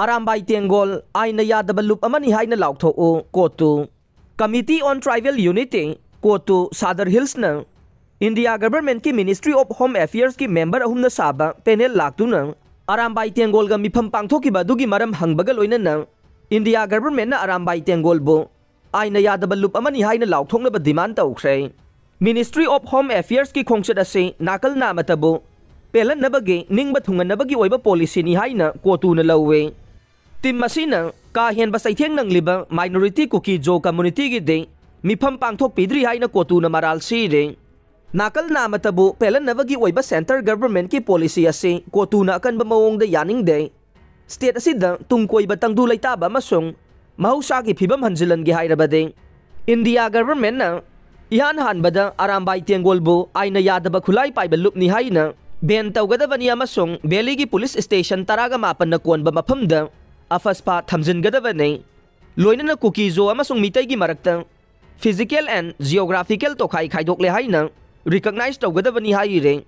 Arambay Tiangol ay nayadaba loop amani hay na laukthoo kotu. Committee on Tribal Unity kotu Sadar Hills na India government ki Ministry of Home Affairs ki member ahum na saba panel laktu na Arambay Tiangol ga mifam pangthokiba dugi maram hangbaga loina na India government na Arambay Tiangol bo ay nayadaba loop amani hay na laukthong na ba demand tawkray. Ministry of Home Affairs ki khongsat ase nakal na matabo pelan na bagi ning bathungan na bagi oiba policy ni hay na kotu na lawe. Tim masina kahian basay thiang nang liba minority kuki jo community gi de mifam pangthok pidri hay na kotu na maral si de. Nakal na matabo pelan na bagi oiba center government ki policy ase kotu na akan ba mawong da yaning de. State asida tungkoy batang dulay taba masong mahusya ki phibam hanjilan gi hay ra bade. India government na Ihan hanbada Arambay Tiangol bo ay nayadaba khulay paiba loop ni hay na ben tawgadaba niya masong Beligi Police Station taraga mapan na kuwan ba mapamda afas pa thamjin gadaba ne loina na kukizo amasong mitay gi marakta physical and geographical to khay khaydok le hay na recognize tawgadaba ni hay re